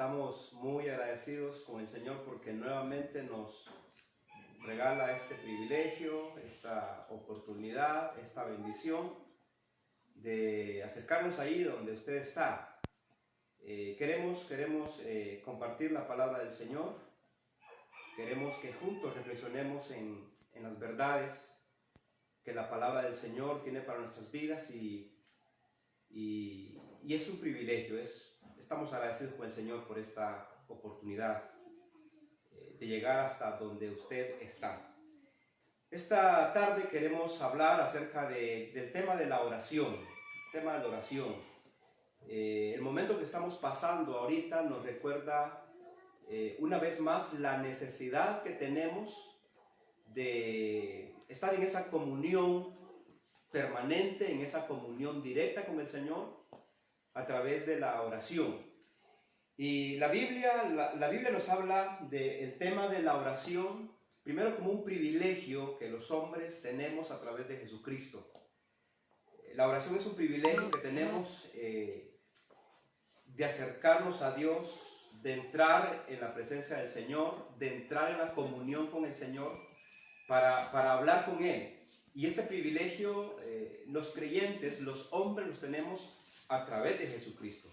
Estamos muy agradecidos con el Señor porque nuevamente nos regala este privilegio, esta oportunidad, esta bendición de acercarnos ahí donde usted está. Queremos compartir la palabra del Señor. Queremos que juntos reflexionemos en las verdades que la palabra del Señor tiene para nuestras vidas y es un privilegio. Estamos agradecidos con el Señor por esta oportunidad de llegar hasta donde usted está. Esta tarde queremos hablar acerca del tema de la oración. El momento que estamos pasando ahorita nos recuerda una vez más la necesidad que tenemos de estar en esa comunión permanente, en esa comunión directa con el Señor a través de la oración. Y la Biblia nos habla del tema de la oración, primero como un privilegio que los hombres tenemos a través de Jesucristo. La oración es un privilegio que tenemos de acercarnos a Dios, de entrar en la presencia del Señor, de entrar en la comunión con el Señor para hablar con Él. Y este privilegio los creyentes, los hombres, los tenemos a través de Jesucristo.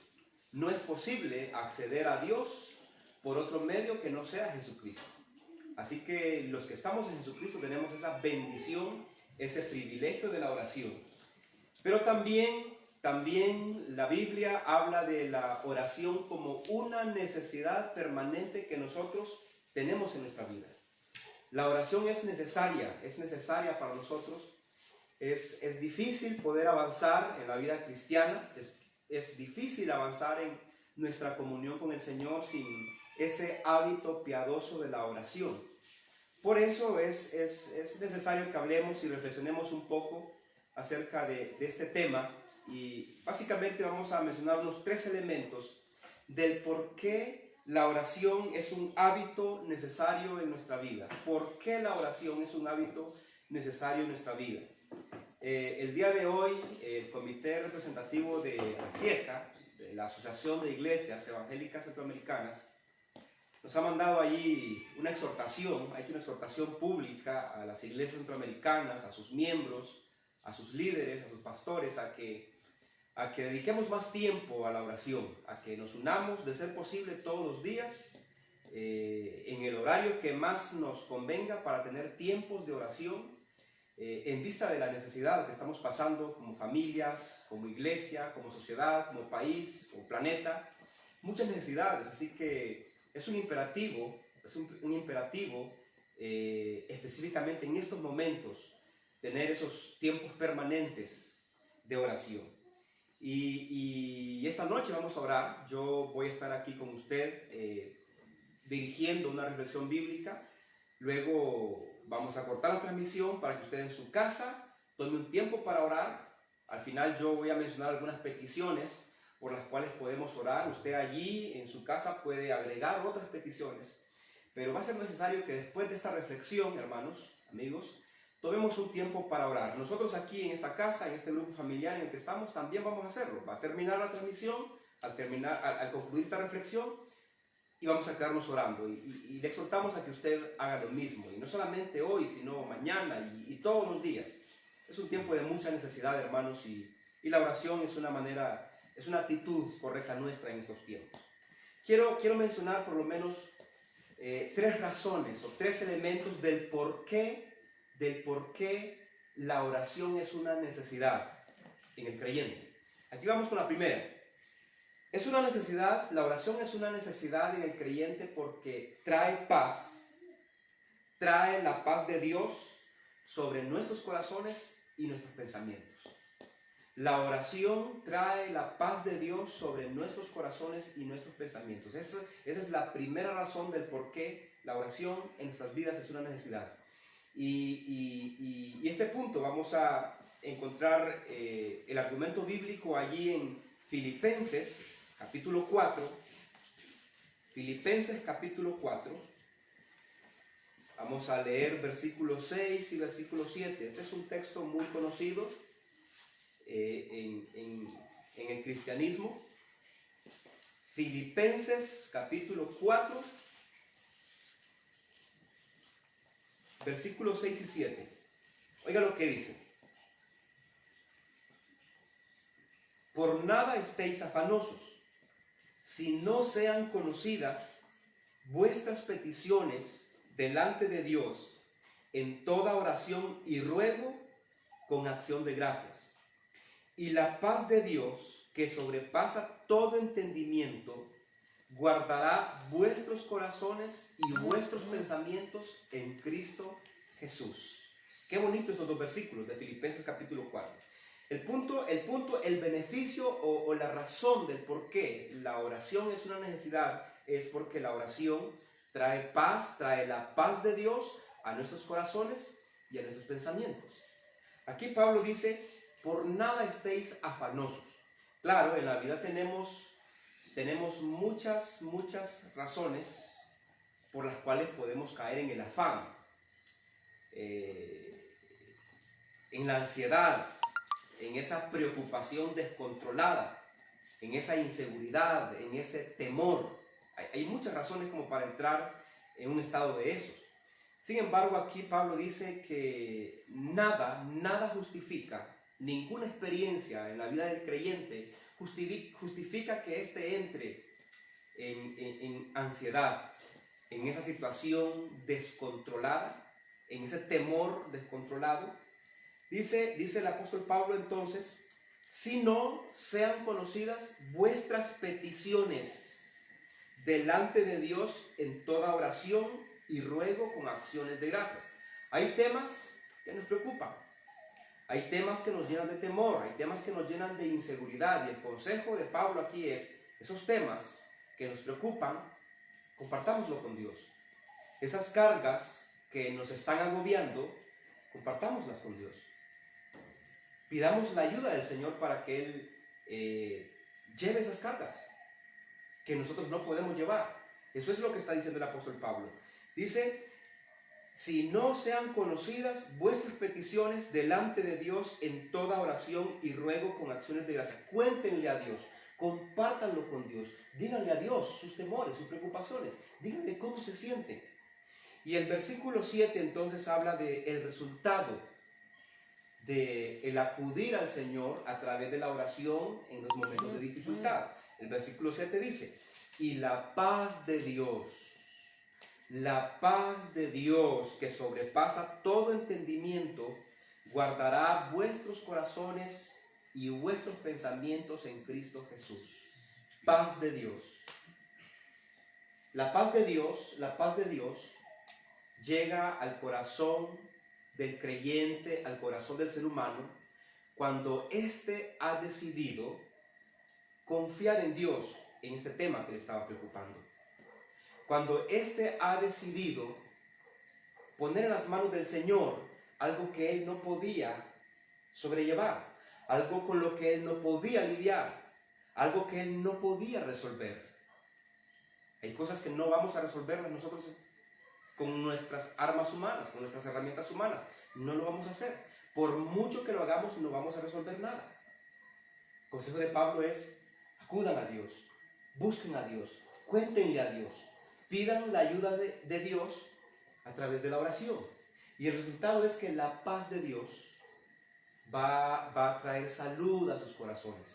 No es posible acceder a Dios por otro medio que no sea Jesucristo. Así que los que estamos en Jesucristo tenemos esa bendición, ese privilegio de la oración. Pero también la Biblia habla de la oración como una necesidad permanente que nosotros tenemos en nuestra vida. La oración es necesaria para nosotros. Es difícil poder avanzar en la vida cristiana, es difícil avanzar en nuestra comunión con el Señor sin ese hábito piadoso de la oración. Por eso es necesario que hablemos y reflexionemos un poco acerca de este tema, y básicamente vamos a mencionar los 3 elementos del por qué la oración es un hábito necesario en nuestra vida. ¿Por qué la oración es un hábito necesario en nuestra vida? El día de hoy, el comité representativo de ASIECA, de la Asociación de Iglesias Evangélicas Centroamericanas, nos ha mandado allí una exhortación, ha hecho una exhortación pública a las iglesias centroamericanas, a sus miembros, a sus líderes, a sus pastores, a que dediquemos más tiempo a la oración, a que nos unamos, de ser posible, todos los días, en el horario que más nos convenga para tener tiempos de oración, en vista de la necesidad que estamos pasando como familias, como iglesia, como sociedad, como país, como planeta, muchas necesidades. Así que es un imperativo, específicamente en estos momentos, tener esos tiempos permanentes de oración. Y esta noche vamos a orar. Yo voy a estar aquí con usted dirigiendo una reflexión bíblica. Luego vamos a cortar la transmisión para que usted en su casa tome un tiempo para orar. Al final yo voy a mencionar algunas peticiones por las cuales podemos orar. Usted allí en su casa puede agregar otras peticiones, pero va a ser necesario que después de esta reflexión, hermanos, amigos, tomemos un tiempo para orar. Nosotros aquí en esta casa, en este grupo familiar en el que estamos, también vamos a hacerlo. Va a terminar la transmisión, al concluir esta reflexión, y vamos a quedarnos orando, y le exhortamos a que usted haga lo mismo, y no solamente hoy, sino mañana y todos los días. Es un tiempo de mucha necesidad, hermanos, y la oración es una actitud correcta nuestra en estos tiempos. Quiero mencionar por lo menos 3 razones o 3 elementos del por qué la oración es una necesidad en el creyente. Aquí vamos con la primera. La oración es una necesidad en el creyente porque trae la paz de Dios sobre nuestros corazones y nuestros pensamientos. La oración trae la paz de Dios sobre nuestros corazones y nuestros pensamientos. Esa es la primera razón del por qué la oración en nuestras vidas es una necesidad. Y este punto vamos a encontrar el argumento bíblico allí en Filipenses capítulo 4. Filipenses capítulo 4. Vamos a leer versículo 6 y versículo 7. Este es un texto muy conocido en el cristianismo. Filipenses capítulo 4, versículos 6 y 7. Oiga lo que dice. Por nada estéis afanosos, si no sean conocidas vuestras peticiones delante de Dios en toda oración y ruego con acción de gracias. Y la paz de Dios, que sobrepasa todo entendimiento, guardará vuestros corazones y vuestros pensamientos en Cristo Jesús. Qué bonito esos dos versículos de Filipenses capítulo 4. El beneficio o la razón del por qué la oración es una necesidad es porque la oración trae paz, trae la paz de Dios a nuestros corazones y a nuestros pensamientos. Aquí Pablo dice, por nada estéis afanosos. Claro, en la vida tenemos muchas razones por las cuales podemos caer en el afán, en la ansiedad, en esa preocupación descontrolada, en esa inseguridad, en ese temor. Hay muchas razones como para entrar en un estado de esos. Sin embargo, aquí Pablo dice que nada justifica, ninguna experiencia en la vida del creyente justifica que éste entre en ansiedad, en esa situación descontrolada, en ese temor descontrolado. Dice el apóstol Pablo entonces, si no sean conocidas vuestras peticiones delante de Dios en toda oración y ruego con acciones de gracias. Hay temas que nos preocupan, hay temas que nos llenan de temor, hay temas que nos llenan de inseguridad, y el consejo de Pablo aquí es, esos temas que nos preocupan, compartámoslo con Dios. Esas cargas que nos están agobiando, compartámoslas con Dios. Pidamos la ayuda del Señor para que Él lleve esas cargas que nosotros no podemos llevar. Eso es lo que está diciendo el apóstol Pablo. Dice, si no sean conocidas vuestras peticiones delante de Dios en toda oración y ruego con acciones de gracia. Cuéntenle a Dios, compártanlo con Dios, díganle a Dios sus temores, sus preocupaciones, díganle cómo se siente. Y el versículo 7 entonces habla del resultado de el acudir al Señor a través de la oración en los momentos de dificultad. El versículo 7 dice, y la paz de Dios que sobrepasa todo entendimiento, guardará vuestros corazones y vuestros pensamientos en Cristo Jesús. Paz de Dios. La paz de Dios llega al corazón del creyente, al corazón del ser humano, cuando éste ha decidido confiar en Dios en este tema que le estaba preocupando. Cuando éste ha decidido poner en las manos del Señor algo que él no podía sobrellevar, algo con lo que él no podía lidiar, algo que él no podía resolver. Hay cosas que no vamos a resolverlas nosotros con nuestras armas humanas, con nuestras herramientas humanas. No lo vamos a hacer. Por mucho que lo hagamos, no vamos a resolver nada. El consejo de Pablo es, acudan a Dios, busquen a Dios, cuéntenle a Dios, pidan la ayuda de Dios a través de la oración. Y el resultado es que la paz de Dios va a traer salud a sus corazones.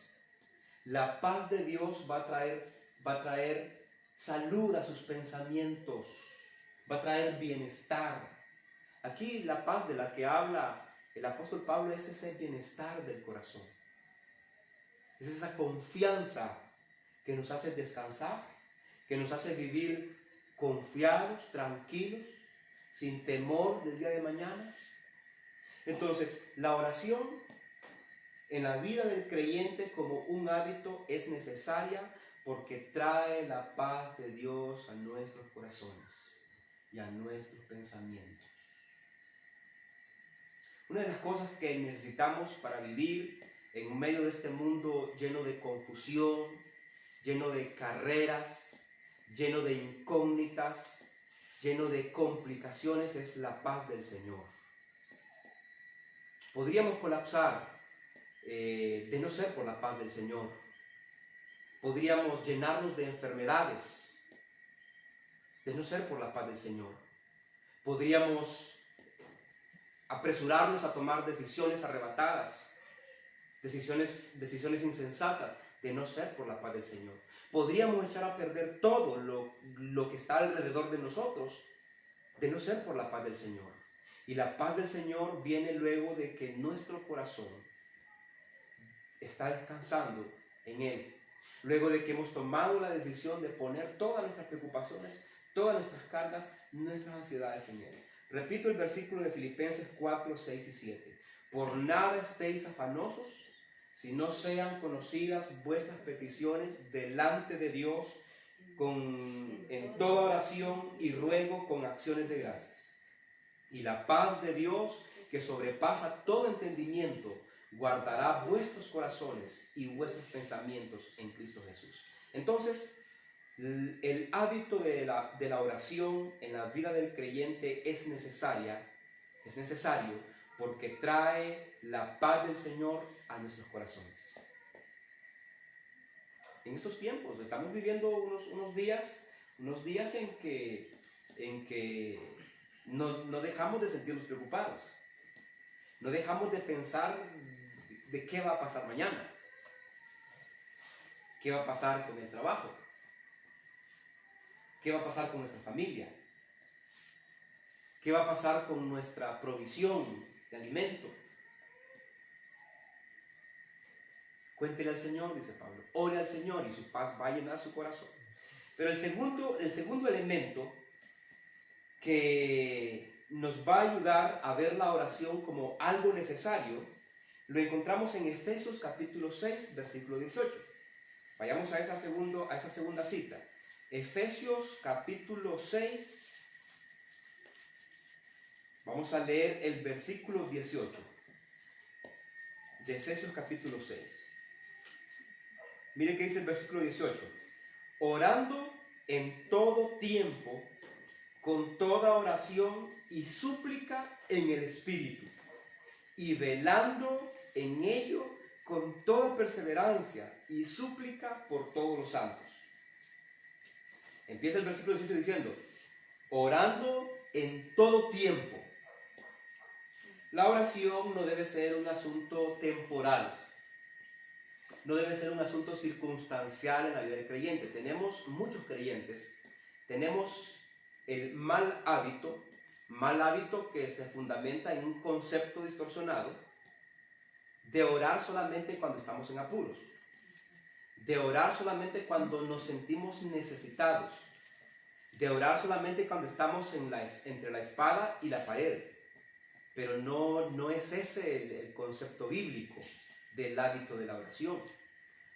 La paz de Dios va a traer salud a sus pensamientos, va a traer bienestar. Aquí la paz de la que habla el apóstol Pablo es ese bienestar del corazón. Es esa confianza que nos hace descansar, que nos hace vivir confiados, tranquilos, sin temor del día de mañana. Entonces, la oración en la vida del creyente como un hábito es necesaria porque trae la paz de Dios a nuestros corazones y a nuestros pensamientos. Una de las cosas que necesitamos para vivir en medio de este mundo lleno de confusión, lleno de carreras, lleno de incógnitas, lleno de complicaciones, es la paz del Señor. Podríamos colapsar de no ser por la paz del Señor. Podríamos llenarnos de enfermedades, de no ser por la paz del Señor. Podríamos apresurarnos a tomar decisiones arrebatadas, decisiones insensatas, de no ser por la paz del Señor. Podríamos echar a perder todo lo que está alrededor de nosotros, de no ser por la paz del Señor. Y la paz del Señor viene luego de que nuestro corazón está descansando en Él. Luego de que hemos tomado la decisión de poner todas nuestras preocupaciones, todas nuestras cargas, nuestras ansiedades en Él. Repito el versículo de Filipenses 4, 6 y 7. Por nada estéis afanosos, si no sean conocidas vuestras peticiones delante de Dios en toda oración y ruego con acciones de gracias. Y la paz de Dios, que sobrepasa todo entendimiento, guardará vuestros corazones y vuestros pensamientos en Cristo Jesús. Entonces, el hábito de la oración en la vida del creyente es necesario porque trae la paz del Señor a nuestros corazones. En estos tiempos estamos viviendo unos días en que no dejamos de sentirnos preocupados. No dejamos de pensar de qué va a pasar mañana. ¿Qué va a pasar con el trabajo? ¿Qué va a pasar con nuestra familia? ¿Qué va a pasar con nuestra provisión de alimento? Cuéntele al Señor, dice Pablo. Ore al Señor y su paz va a llenar su corazón. Pero el segundo elemento que nos va a ayudar a ver la oración como algo necesario, lo encontramos en Efesios capítulo 6, versículo 18. Vayamos a esa segunda cita. Efesios capítulo 6, vamos a leer el versículo 18 de Efesios capítulo 6. Miren qué dice el versículo 18. Orando en todo tiempo, con toda oración y súplica en el Espíritu, y velando en ello con toda perseverancia y súplica por todos los santos. Empieza el versículo 18 diciendo, orando en todo tiempo. La oración no debe ser un asunto temporal, no debe ser un asunto circunstancial en la vida del creyente. Tenemos muchos creyentes, tenemos el mal hábito que se fundamenta en un concepto distorsionado de orar solamente cuando estamos en apuros, de orar solamente cuando nos sentimos necesitados, de orar solamente cuando estamos entre la espada y la pared. Pero no es ese el concepto bíblico del hábito de la oración.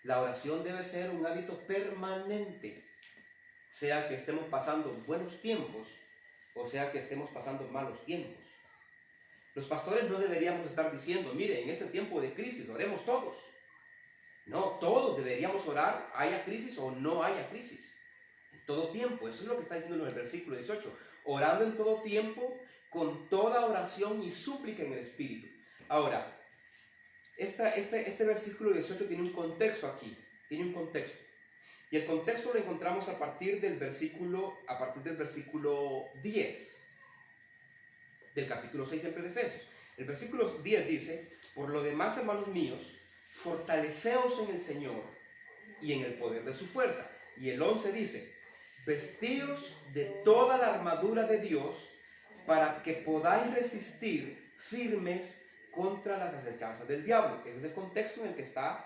La oración debe ser un hábito permanente, sea que estemos pasando buenos tiempos o sea que estemos pasando malos tiempos. Los pastores no deberíamos estar diciendo, mire, en este tiempo de crisis oremos todos. No, todos deberíamos orar, haya crisis o no haya crisis. En todo tiempo, eso es lo que está diciendo en el versículo 18. Orando en todo tiempo, con toda oración y súplica en el Espíritu. Ahora, este versículo 18 tiene un contexto aquí, tiene un contexto. Y el contexto lo encontramos a partir del versículo 10 del capítulo 6 siempre de Efesios. El versículo 10 dice, por lo demás, hermanos míos, fortaleceos en el Señor y en el poder de su fuerza. Y el 11 dice, vestíos de toda la armadura de Dios para que podáis resistir firmes contra las acechanzas del diablo. Ese es el contexto en el que está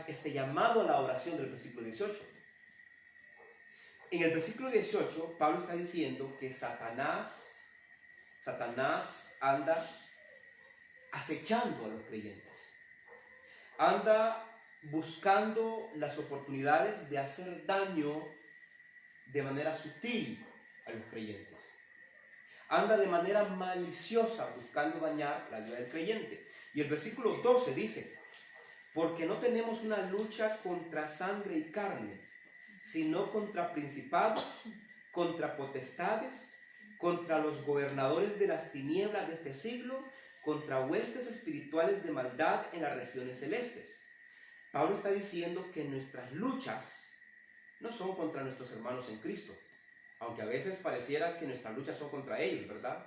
este llamado a la oración del versículo 18. En el versículo 18, Pablo está diciendo que Satanás anda acechando a los creyentes. Anda buscando las oportunidades de hacer daño de manera sutil a los creyentes. Anda de manera maliciosa buscando dañar la vida del creyente. Y el versículo 12 dice, porque no tenemos una lucha contra sangre y carne, sino contra principados, contra potestades, contra los gobernadores de las tinieblas de este siglo, contra huestes espirituales de maldad en las regiones celestes. Pablo está diciendo que nuestras luchas no son contra nuestros hermanos en Cristo, aunque a veces pareciera que nuestras luchas son contra ellos, ¿verdad?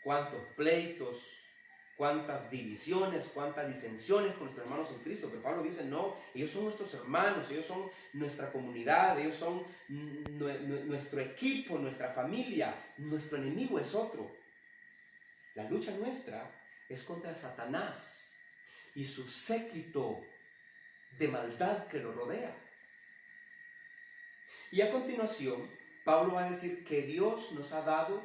Cuántos pleitos, cuántas divisiones, cuántas disensiones con nuestros hermanos en Cristo. Pero Pablo dice, no, ellos son nuestros hermanos, ellos son nuestra comunidad, ellos son nuestro equipo, nuestra familia. Nuestro enemigo es otro. La lucha nuestra es contra Satanás y su séquito de maldad que lo rodea. Y a continuación, Pablo va a decir que Dios nos ha dado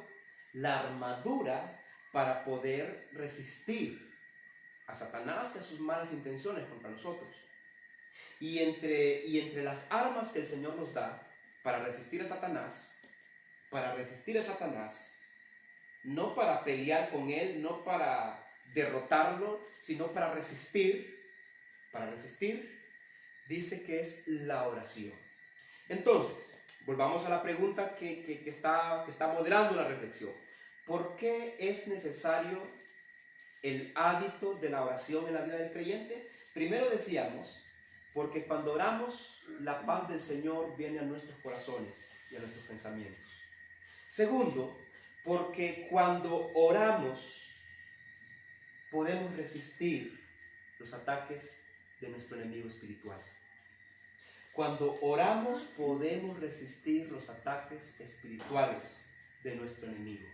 la armadura para poder resistir a Satanás y a sus malas intenciones contra nosotros. Y entre las armas que el Señor nos da para resistir a Satanás, no para pelear con él, no para derrotarlo, sino para resistir, dice que es la oración. Entonces, volvamos a la pregunta que está moderando la reflexión. ¿Por qué es necesario el hábito de la oración en la vida del creyente? Primero decíamos, porque cuando oramos, la paz del Señor viene a nuestros corazones y a nuestros pensamientos. Segundo, porque cuando oramos, podemos resistir los ataques de nuestro enemigo espiritual. Cuando oramos, podemos resistir los ataques espirituales de nuestro enemigo.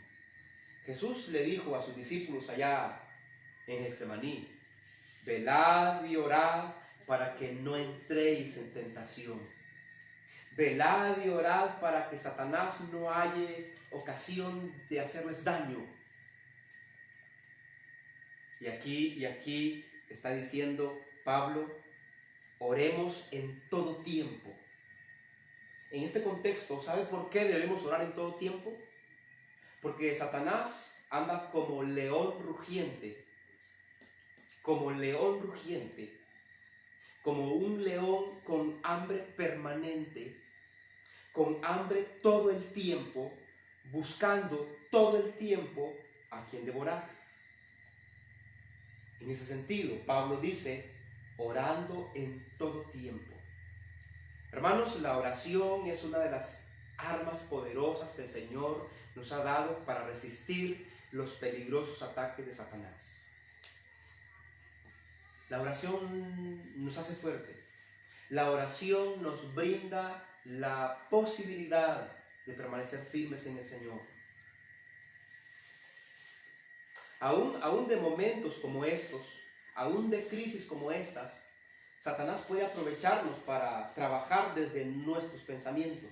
Jesús le dijo a sus discípulos allá en Getsemaní, velad y orad para que no entréis en tentación. Velad y orad para que Satanás no halle ocasión de hacerles daño. Y aquí está diciendo Pablo, oremos en todo tiempo. En este contexto, ¿sabe por qué debemos orar en todo tiempo? Porque Satanás anda como león rugiente, como un león con hambre permanente, con hambre todo el tiempo, buscando todo el tiempo a quien devorar. En ese sentido, Pablo dice, orando en todo tiempo. Hermanos, la oración es una de las armas poderosas que el Señor nos ha dado para resistir los peligrosos ataques de Satanás. La oración nos hace fuerte. La oración nos brinda la posibilidad de permanecer firmes en el Señor. Aún de momentos como estos, aún de crisis como estas, Satanás puede aprovecharnos para trabajar desde nuestros pensamientos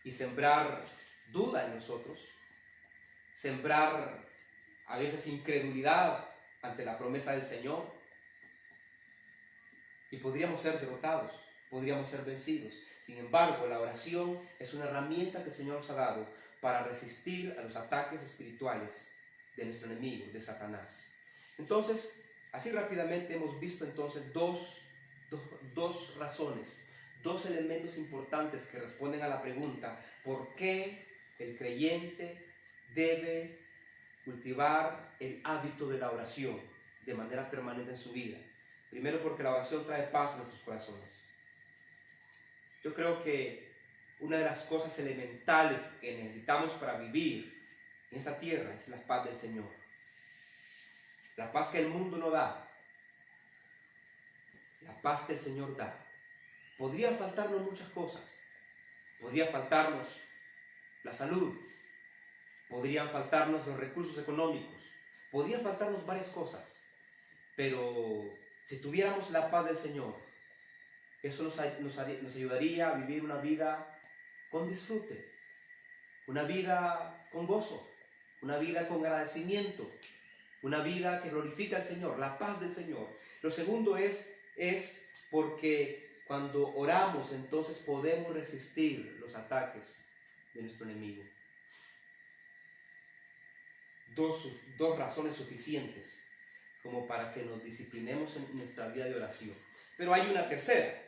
y sembrar duda en nosotros, sembrar a veces incredulidad ante la promesa del Señor, y podríamos ser derrotados, podríamos ser vencidos. Sin embargo, la oración es una herramienta que el Señor nos ha dado para resistir a los ataques espirituales de nuestro enemigo, de Satanás. Entonces, así rápidamente hemos visto entonces dos razones, dos elementos importantes que responden a la pregunta, ¿por qué el creyente debe cultivar el hábito de la oración de manera permanente en su vida? Primero, porque la oración trae paz a nuestros corazones. Yo creo que una de las cosas elementales que necesitamos para vivir en esta tierra es la paz del Señor. La paz que el mundo no da. La paz que el Señor da. Podrían faltarnos muchas cosas. Podría faltarnos la salud. Podrían faltarnos los recursos económicos. Podrían faltarnos varias cosas. Pero si tuviéramos la paz del Señor, eso nos ayudaría a vivir una vida con disfrute, una vida con gozo, una vida con agradecimiento, una vida que glorifica al Señor, la paz del Señor. Lo segundo es porque cuando oramos, entonces podemos resistir los ataques de nuestro enemigo. Dos razones suficientes como para que nos disciplinemos en nuestra vida de oración. Pero hay una tercera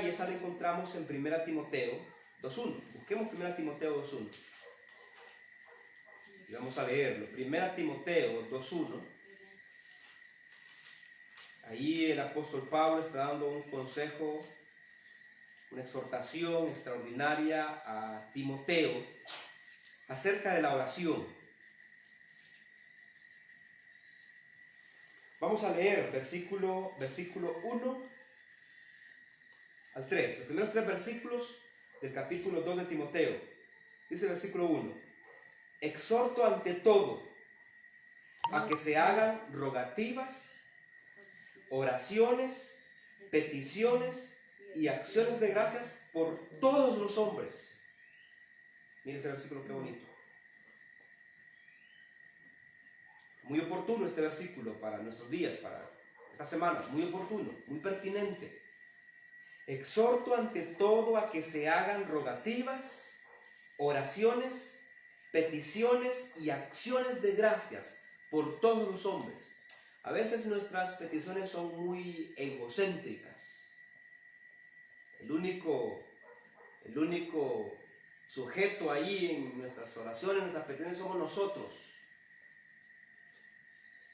y esa la encontramos en 1 Timoteo 2.1. Busquemos 1 Timoteo 2.1. Y vamos a leerlo. 1 Timoteo 2.1. Ahí el apóstol Pablo está dando un consejo, una exhortación extraordinaria a Timoteo acerca de la oración. Vamos a leer versículo 1 al 3, los primeros 3 versículos del capítulo 2 de Timoteo. Dice el versículo 1: exhorto ante todo a que se hagan rogativas, oraciones, peticiones y acciones de gracias por todos los hombres. Mire ese versículo, qué bonito. Muy oportuno este versículo para nuestros días, para estas semanas. Muy oportuno, muy pertinente. Exhorto ante todo a que se hagan rogativas, oraciones, peticiones y acciones de gracias por todos los hombres. A veces nuestras peticiones son muy egocéntricas. El único sujeto ahí en nuestras oraciones, en nuestras peticiones somos nosotros.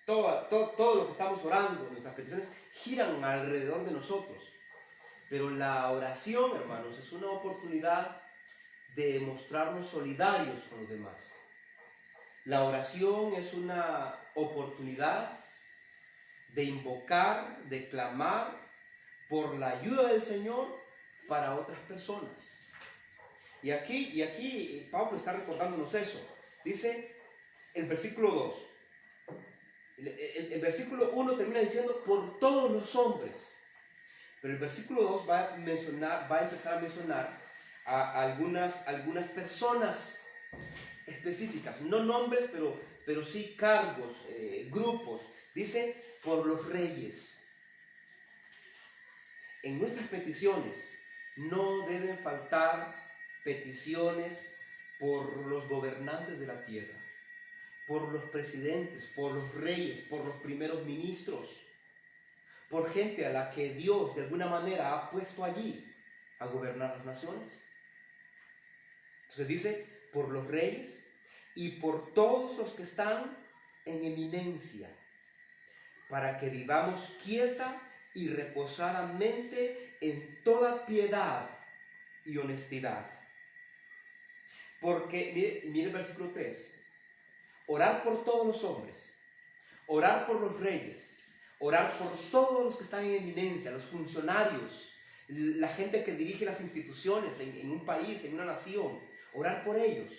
Todo lo que estamos orando, nuestras peticiones giran alrededor de nosotros. Pero la oración, hermanos, es una oportunidad de mostrarnos solidarios con los demás. La oración es una oportunidad de invocar, de clamar por la ayuda del Señor para otras personas. Y aquí Pablo está recordándonos eso. Dice el versículo 2. El versículo 1 termina diciendo por todos los hombres. Pero el versículo 2 va a empezar a mencionar a algunas personas específicas, no nombres, pero sí cargos, grupos. Dice por los reyes. En nuestras peticiones no deben faltar peticiones por los gobernantes de la tierra, por los presidentes, por los reyes, por los primeros ministros, por gente a la que Dios de alguna manera ha puesto allí a gobernar las naciones. Entonces dice, por los reyes y por todos los que están en eminencia, para que vivamos quieta y reposadamente en toda piedad y honestidad. Porque, mire el versículo 3, orar por todos los hombres, orar por los reyes, orar por todos los que están en eminencia, los funcionarios, la gente que dirige las instituciones en un país, en una nación, orar por ellos.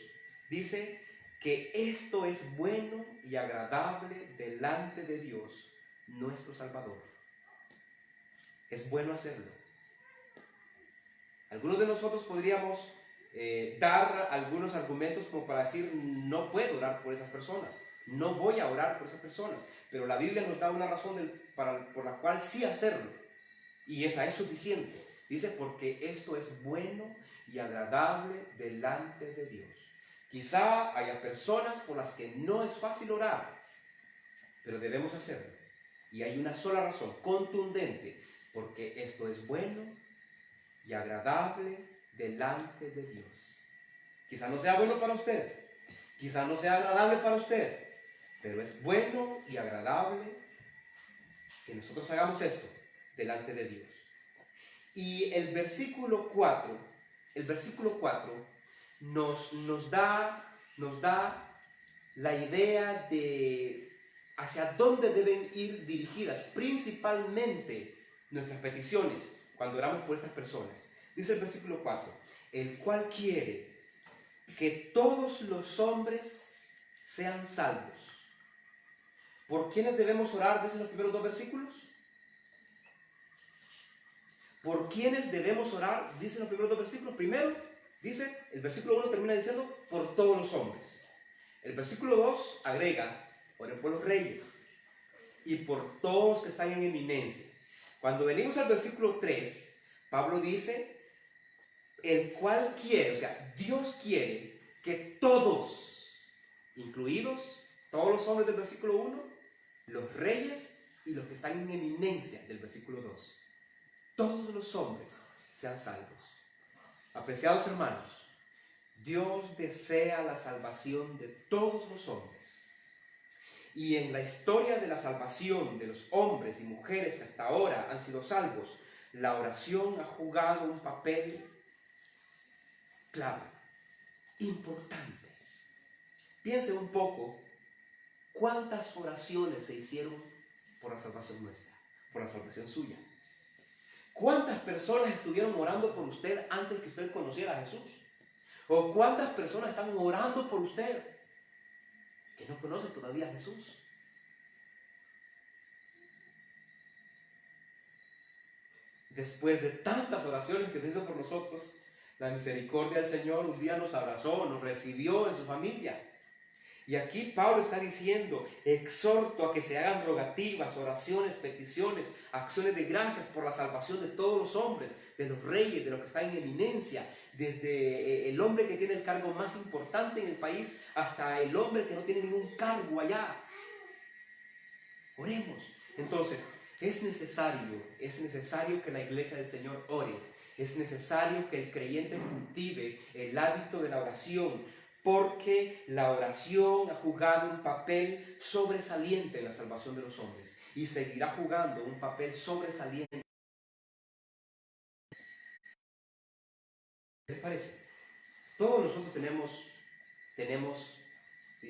Dice que esto es bueno y agradable delante de Dios, nuestro Salvador. Es bueno hacerlo. Algunos de nosotros podríamos dar algunos argumentos como para decir, no puedo orar por esas personas, no voy a orar por esas personas, pero la Biblia nos da una razón por la cual sí hacerlo, y esa es suficiente. Dice, porque esto es bueno y agradable delante de Dios. Quizá haya personas por las que no es fácil orar, pero debemos hacerlo. Y hay una sola razón, contundente, porque esto es bueno y agradable delante de Dios. Quizá no sea bueno para usted, quizá no sea agradable para usted, pero es bueno y agradable que nosotros hagamos esto delante de Dios. Y el versículo 4 nos da la idea de hacia dónde deben ir dirigidas principalmente nuestras peticiones cuando oramos por estas personas. Dice el versículo 4, el cual quiere que todos los hombres sean salvos. ¿Por quiénes debemos orar? Dicen los primeros 2 versículos. ¿Por quiénes debemos orar? Dicen los primeros 2 versículos. Primero, dice, el versículo 1 termina diciendo, por todos los hombres. El versículo 2 agrega, oren por los reyes y por todos los que están en eminencia. Cuando venimos al versículo 3, Pablo dice, el cual quiere, o sea, Dios quiere que todos, incluidos todos los hombres del versículo 1, los reyes y los que están en eminencia del versículo 2, todos los hombres sean salvos. Apreciados hermanos, Dios desea la salvación de todos los hombres. Y en la historia de la salvación de los hombres y mujeres que hasta ahora han sido salvos, la oración ha jugado un papel clave, importante. Piense un poco cuántas oraciones se hicieron por la salvación nuestra, por la salvación suya. ¿Cuántas personas estuvieron orando por usted antes que usted conociera a Jesús? ¿O cuántas personas están orando por usted que no conocen todavía a Jesús? Después de tantas oraciones que se hizo por nosotros, la misericordia del Señor un día nos abrazó, nos recibió en su familia. Y aquí Pablo está diciendo: exhorto a que se hagan rogativas, oraciones, peticiones, acciones de gracias por la salvación de todos los hombres, de los reyes, de los que están en eminencia, desde el hombre que tiene el cargo más importante en el país hasta el hombre que no tiene ningún cargo allá. Oremos. Entonces, es necesario que la iglesia del Señor ore. Es necesario que el creyente cultive el hábito de la oración, porque la oración ha jugado un papel sobresaliente en la salvación de los hombres y seguirá jugando un papel sobresaliente. ¿Qué les parece? Todos nosotros tenemos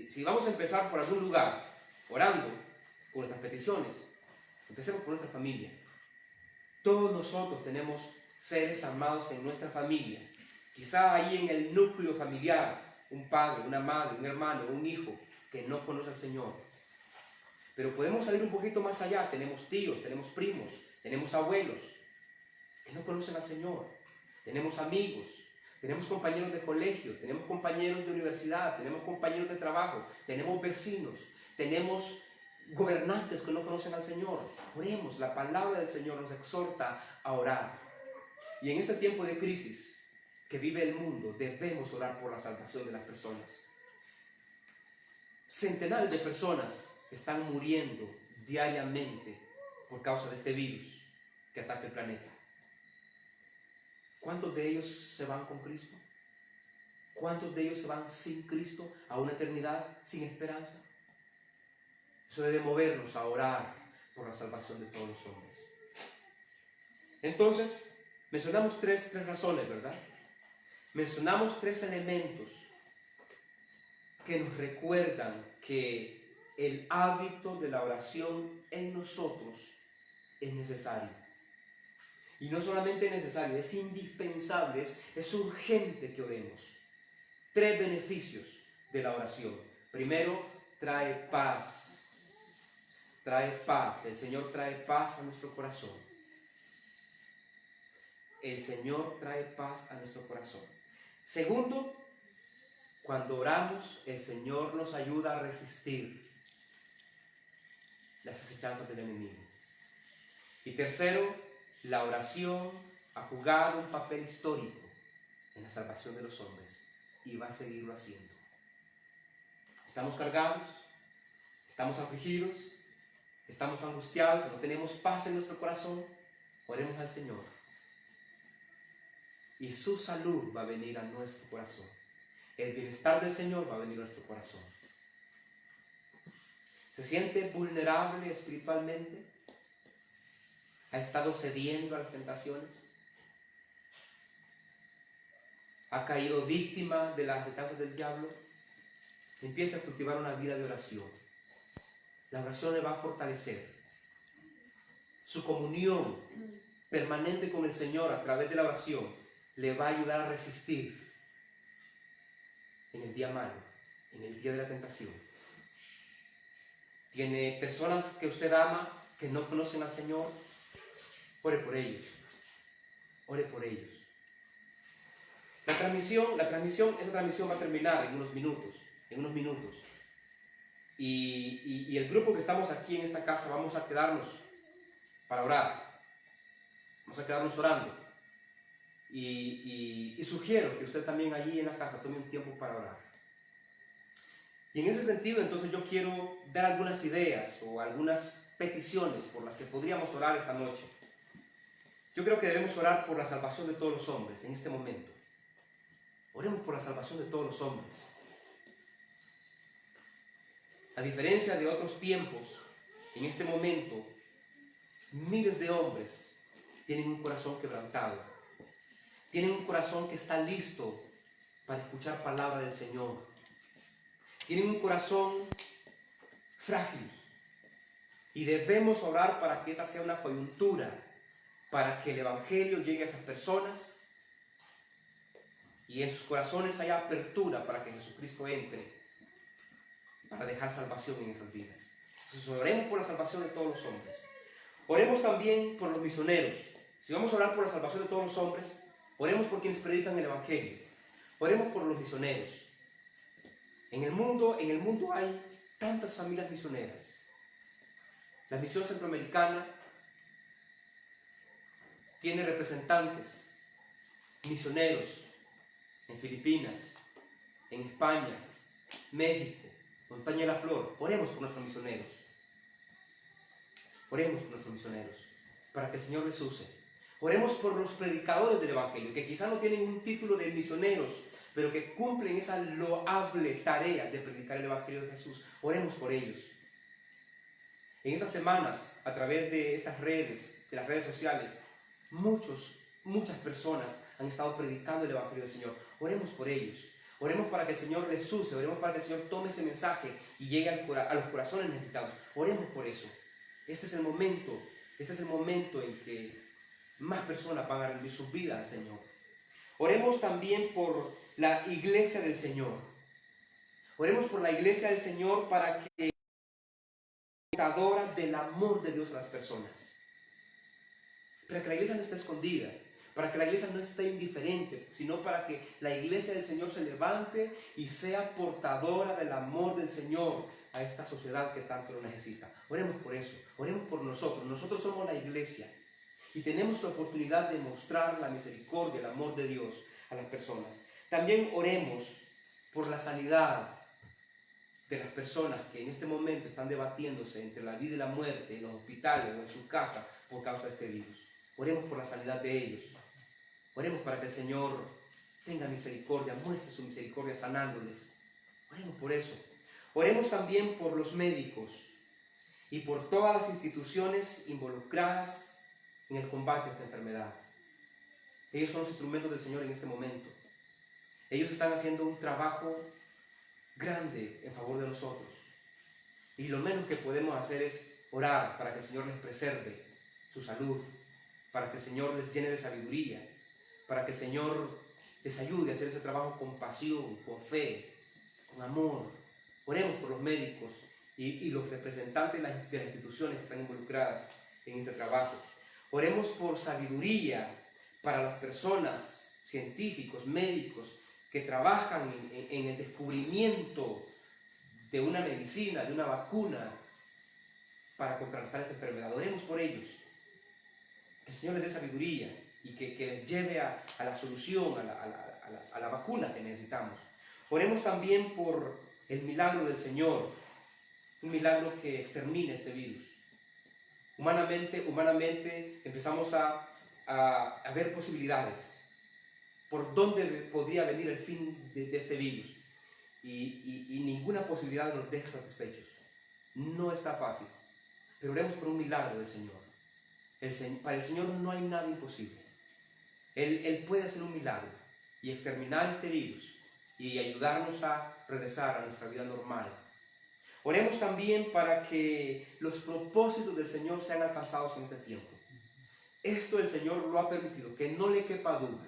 si vamos a empezar por algún lugar, orando por nuestras peticiones, empecemos por nuestra familia. Todos nosotros tenemos seres amados en nuestra familia. Quizá ahí en el núcleo familiar, un padre, una madre, un hermano, un hijo que no conoce al Señor. Pero podemos salir un poquito más allá. Tenemos tíos, tenemos primos, tenemos abuelos que no conocen al Señor. Tenemos amigos, tenemos compañeros de colegio, tenemos compañeros de universidad, tenemos compañeros de trabajo, tenemos vecinos, tenemos gobernantes que no conocen al Señor. Oremos. La palabra del Señor nos exhorta a orar. Y en este tiempo de crisis que vive el mundo, debemos orar por la salvación de las personas. Centenares de personas están muriendo diariamente por causa de este virus que ataca el planeta. ¿Cuántos de ellos se van con Cristo? ¿Cuántos de ellos se van sin Cristo a una eternidad sin esperanza? Eso debe movernos a orar por la salvación de todos los hombres. Entonces, mencionamos tres razones, ¿verdad? Mencionamos tres elementos que nos recuerdan que el hábito de la oración en nosotros es necesario. Y no solamente necesario, es indispensable, es urgente que oremos. Tres beneficios de la oración. Primero, trae paz. Trae paz. El Señor trae paz a nuestro corazón. El Señor trae paz a nuestro corazón. Segundo, cuando oramos, el Señor nos ayuda a resistir las acechanzas del enemigo. Y tercero, la oración ha jugado un papel histórico en la salvación de los hombres y va a seguirlo haciendo. Estamos cargados, estamos afligidos, estamos angustiados, no tenemos paz en nuestro corazón. Oremos al Señor y su salud va a venir a nuestro corazón. El bienestar del Señor va a venir a nuestro corazón. ¿Se siente vulnerable espiritualmente? ¿Ha estado cediendo a las tentaciones? ¿Ha caído víctima de las acechanzas del diablo? Empieza a cultivar una vida de oración. La oración le va a fortalecer. Su comunión permanente con el Señor a través de la oración le va a ayudar a resistir en el día malo, en el día de la tentación. Tiene personas que usted ama que no conocen al Señor. Ore por ellos. Ore por ellos. Esta transmisión va a terminar en unos minutos. Y el grupo que estamos aquí en esta casa vamos a quedarnos para orar. Vamos a quedarnos orando. Y sugiero que usted también allí en la casa tome un tiempo para orar. Y en ese sentido, entonces yo quiero dar algunas ideas o algunas peticiones por las que podríamos orar esta noche. Yo creo que debemos orar por la salvación de todos los hombres en este momento. Oremos por la salvación de todos los hombres. A diferencia de otros tiempos, en este momento, miles de hombres tienen un corazón quebrantado, tienen un corazón que está listo para escuchar palabra del Señor, tienen un corazón frágil y debemos orar para que esta sea una coyuntura, para que el Evangelio llegue a esas personas y en sus corazones haya apertura para que Jesucristo entre, para dejar salvación en esas vidas. Entonces oremos por la salvación de todos los hombres. Oremos también por los misioneros. Si vamos a orar por la salvación de todos los hombres, oremos por quienes predican el Evangelio. Oremos por los misioneros. En el mundo hay tantas familias misioneras. La misión centroamericana tiene representantes misioneros en Filipinas, en España, México, Montaña de la Flor. Oremos por nuestros misioneros. Oremos por nuestros misioneros, para que el Señor les use. Oremos por los predicadores del Evangelio, que quizás no tienen un título de misioneros, pero que cumplen esa loable tarea de predicar el Evangelio de Jesús. Oremos por ellos. En estas semanas, a través de estas redes, de las redes sociales, muchas personas han estado predicando el Evangelio del Señor. Oremos por ellos. Oremos para que el Señor les use. Oremos para que el Señor tome ese mensaje y llegue a los corazones necesitados. Oremos por eso. Este es el momento en que más personas van a rendir sus vidas al Señor. Oremos también por la iglesia del Señor. Oremos por la iglesia del Señor para que portadora del amor de Dios a las personas. Para que la iglesia no esté escondida, para que la iglesia no esté indiferente, sino para que la iglesia del Señor se levante y sea portadora del amor del Señor a esta sociedad que tanto lo necesita. Oremos por eso, oremos por nosotros. Nosotros somos la iglesia y tenemos la oportunidad de mostrar la misericordia, el amor de Dios a las personas. También oremos por la sanidad de las personas que en este momento están debatiéndose entre la vida y la muerte en los hospitales o en su casa por causa de este virus. Oremos por la sanidad de ellos. Oremos para que el Señor tenga misericordia, muestre su misericordia sanándoles. Oremos por eso. Oremos también por los médicos y por todas las instituciones involucradas en el combate a esta enfermedad. Ellos son los instrumentos del Señor en este momento. Ellos están haciendo un trabajo grande en favor de nosotros. Y lo menos que podemos hacer es orar para que el Señor les preserve su salud, para que el Señor les llene de sabiduría, para que el Señor les ayude a hacer ese trabajo con pasión, con fe, con amor. Oremos por los médicos y los representantes de las instituciones que están involucradas en este trabajo. Oremos por sabiduría para las personas, científicos, médicos, que trabajan en el descubrimiento de una medicina, de una vacuna para contrarrestar esta enfermedad. Oremos por ellos. Que el Señor les dé sabiduría y que les lleve a la solución, a la vacuna que necesitamos. Oremos también por el milagro del Señor, un milagro que extermine este virus. Humanamente empezamos a ver posibilidades por dónde podría venir el fin de este virus y ninguna posibilidad nos deja satisfechos. No está fácil, pero oremos por un milagro del Señor. Para el Señor no hay nada imposible. Él puede hacer un milagro y exterminar este virus y ayudarnos a regresar a nuestra vida normal. Oremos también para que los propósitos del Señor sean alcanzados en este tiempo. Esto el Señor lo ha permitido, que no le quepa duda.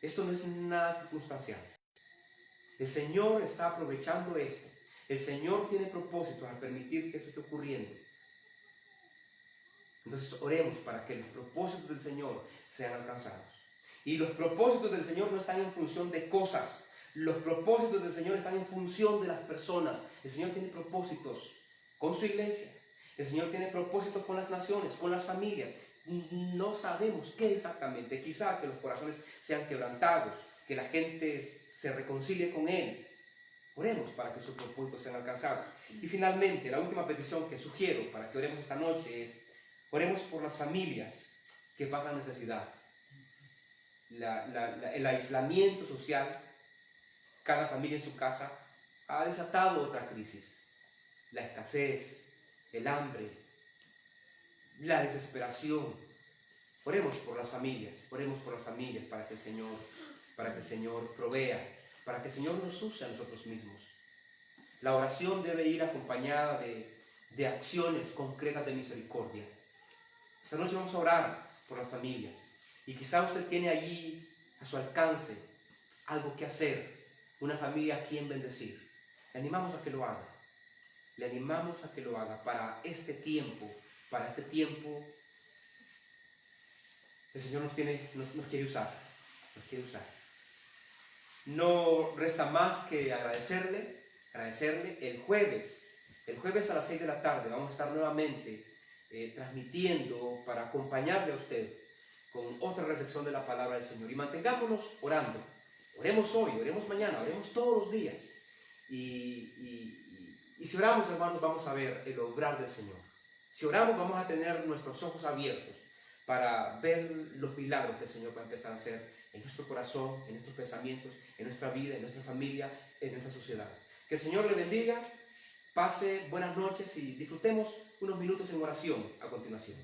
Esto no es nada circunstancial. El Señor está aprovechando esto. El Señor tiene propósitos al permitir que esto esté ocurriendo. Entonces oremos para que los propósitos del Señor sean alcanzados. Y los propósitos del Señor no están en función de cosas. Los propósitos del Señor están en función de las personas. El Señor tiene propósitos con su iglesia. El Señor tiene propósitos con las naciones, con las familias. No sabemos qué exactamente. Quizá que los corazones sean quebrantados, que la gente se reconcilie con Él. Oremos para que sus propósitos sean alcanzados. Y finalmente, la última petición que sugiero para que oremos esta noche es: oremos por las familias que pasan necesidad. El aislamiento social, cada familia en su casa, ha desatado otra crisis. la escasez, el hambre, la desesperación. Oremos por las familias para que el Señor provea, para que el Señor nos use a nosotros mismos. La oración debe ir acompañada de acciones concretas de misericordia. Esta noche vamos a orar por las familias y quizá usted tiene allí a su alcance algo que hacer, una familia a quien bendecir. Le animamos a que lo haga. Le animamos a que lo haga para este tiempo. El Señor nos quiere usar. Nos quiere usar. No resta más que agradecerle. El jueves a las 6 de la tarde vamos a estar nuevamente transmitiendo para acompañarle a usted con otra reflexión de la palabra del Señor. Y mantengámonos orando. Oremos hoy, oremos mañana, oremos todos los días. Y si oramos, hermanos, vamos a ver el obrar del Señor. Si oramos, vamos a tener nuestros ojos abiertos para ver los milagros que el Señor va a empezar a hacer en nuestro corazón, en nuestros pensamientos, en nuestra vida, en nuestra familia, en nuestra sociedad. Que el Señor le bendiga, pase buenas noches y disfrutemos unos minutos en oración a continuación.